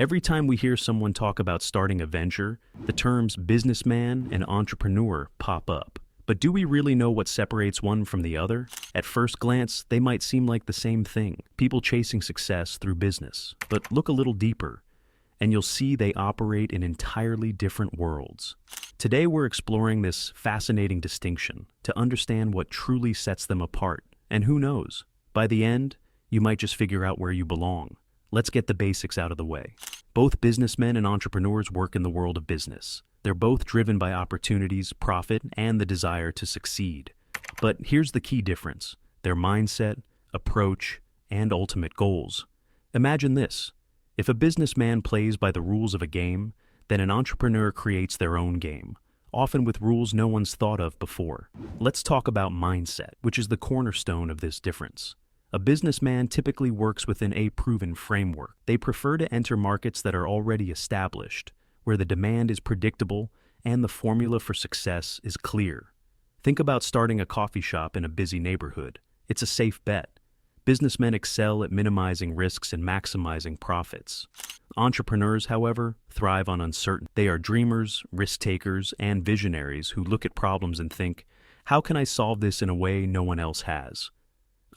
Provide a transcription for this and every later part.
Every time we hear someone talk about starting a venture, the terms businessman and entrepreneur pop up. But do we really know what separates one from the other? At first glance, they might seem like the same thing, people chasing success through business. But look a little deeper, and you'll see they operate in entirely different worlds. Today we're exploring this fascinating distinction to understand what truly sets them apart. And who knows, by the end, you might just figure out where you belong. Let's get the basics out of the way. Both businessmen and entrepreneurs work in the world of business. They're both driven by opportunities, profit, and the desire to succeed. But here's the key difference: their mindset, approach, and ultimate goals. Imagine this. If a businessman plays by the rules of a game, then an entrepreneur creates their own game, often with rules no one's thought of before. Let's talk about mindset, which is the cornerstone of this difference. A businessman typically works within a proven framework. They prefer to enter markets that are already established, where the demand is predictable and the formula for success is clear. Think about starting a coffee shop in a busy neighborhood. It's a safe bet. Businessmen excel at minimizing risks and maximizing profits. Entrepreneurs, however, thrive on uncertainty. They are dreamers, risk-takers, and visionaries who look at problems and think, how can I solve this in a way no one else has?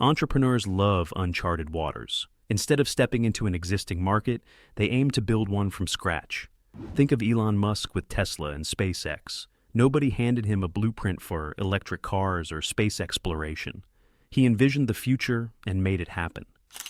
Entrepreneurs love uncharted waters. Instead of stepping into an existing market, they aim to build one from scratch. Think of Elon Musk with Tesla and SpaceX. Nobody handed him a blueprint for electric cars or space exploration. He envisioned the future and made it happen.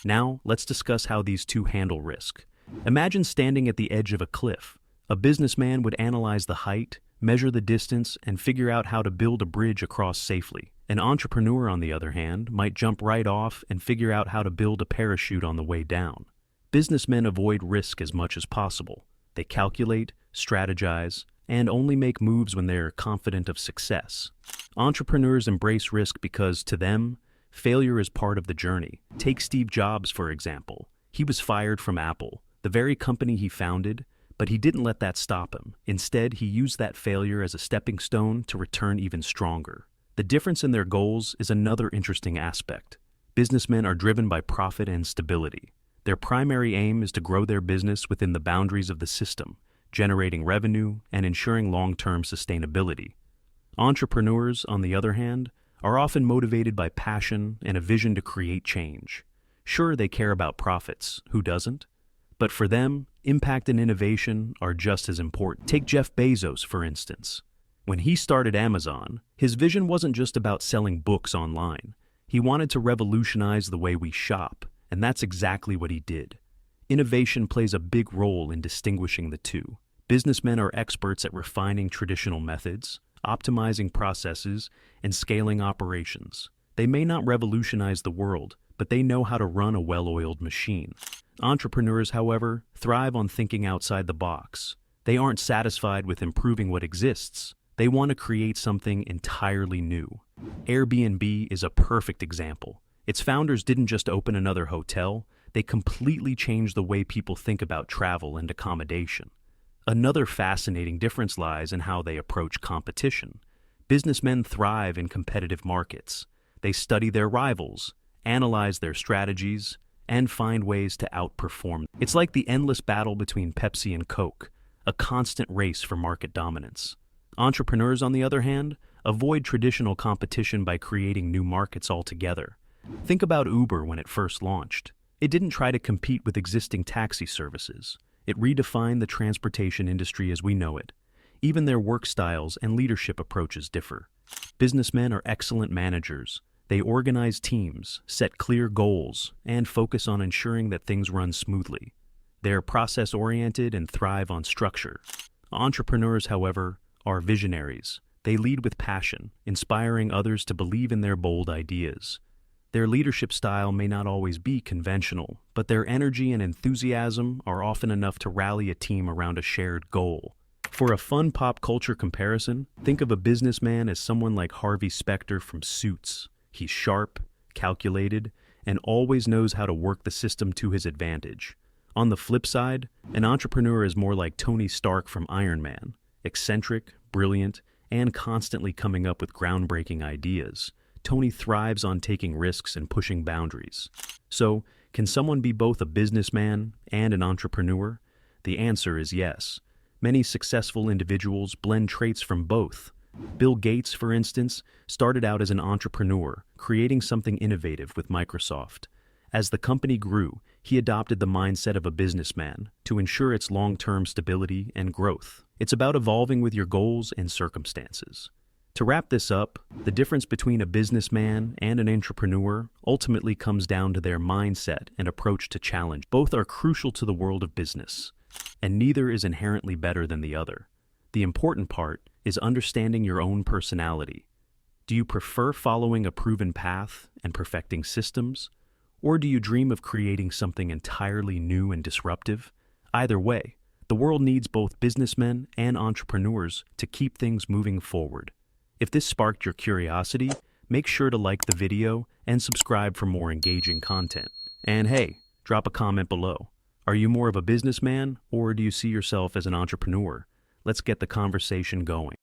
Now, let's discuss how these two handle risk. Imagine standing at the edge of a cliff. A businessman would analyze the height, measure the distance, and figure out how to build a bridge across safely. An entrepreneur, on the other hand, might jump right off and figure out how to build a parachute on the way down. Businessmen avoid risk as much as possible. They calculate, strategize, and only make moves when they're confident of success. Entrepreneurs embrace risk because, to them, failure is part of the journey. Take Steve Jobs, for example. He was fired from Apple, the very company he founded, but he didn't let that stop him. Instead, he used that failure as a stepping stone to return even stronger. The difference in their goals is another interesting aspect. Businessmen are driven by profit and stability. Their primary aim is to grow their business within the boundaries of the system, generating revenue and ensuring long-term sustainability. Entrepreneurs, on the other hand, are often motivated by passion and a vision to create change. Sure, they care about profits, who doesn't? But for them, impact and innovation are just as important. Take Jeff Bezos, for instance. When he started Amazon, his vision wasn't just about selling books online. He wanted to revolutionize the way we shop, and that's exactly what he did. Innovation plays a big role in distinguishing the two. Businessmen are experts at refining traditional methods, optimizing processes, and scaling operations. They may not revolutionize the world, but they know how to run a well-oiled machine. Entrepreneurs, however, thrive on thinking outside the box. They aren't satisfied with improving what exists. They want to create something entirely new. Airbnb is a perfect example. Its founders didn't just open another hotel, they completely changed the way people think about travel and accommodation. Another fascinating difference lies in how they approach competition. Businessmen thrive in competitive markets. They study their rivals, analyze their strategies, and find ways to outperform. It's like the endless battle between Pepsi and Coke, a constant race for market dominance. Entrepreneurs, on the other hand, avoid traditional competition by creating new markets altogether. Think about Uber when it first launched. It didn't try to compete with existing taxi services. It redefined the transportation industry as we know it. Even their work styles and leadership approaches differ. Businessmen are excellent managers. They organize teams, set clear goals, and focus on ensuring that things run smoothly. They are process-oriented and thrive on structure. Entrepreneurs, however, are visionaries. They lead with passion, inspiring others to believe in their bold ideas. Their leadership style may not always be conventional, but their energy and enthusiasm are often enough to rally a team around a shared goal. For a fun pop culture comparison, think of a businessman as someone like Harvey Specter from Suits. He's sharp, calculated, and always knows how to work the system to his advantage. On the flip side, an entrepreneur is more like Tony Stark from Iron Man, eccentric, brilliant, and constantly coming up with groundbreaking ideas. Tony thrives on taking risks and pushing boundaries. So, can someone be both a businessman and an entrepreneur? The answer is yes. Many successful individuals blend traits from both. Bill Gates, for instance, started out as an entrepreneur, creating something innovative with Microsoft. As the company grew, he adopted the mindset of a businessman to ensure its long-term stability and growth. It's about evolving with your goals and circumstances. To wrap this up, the difference between a businessman and an entrepreneur ultimately comes down to their mindset and approach to challenge. Both are crucial to the world of business, and neither is inherently better than the other. The important part is understanding your own personality. Do you prefer following a proven path and perfecting systems? Or do you dream of creating something entirely new and disruptive? Either way, the world needs both businessmen and entrepreneurs to keep things moving forward. If this sparked your curiosity, make sure to like the video and subscribe for more engaging content. And hey, drop a comment below. Are you more of a businessman or do you see yourself as an entrepreneur? Let's get the conversation going.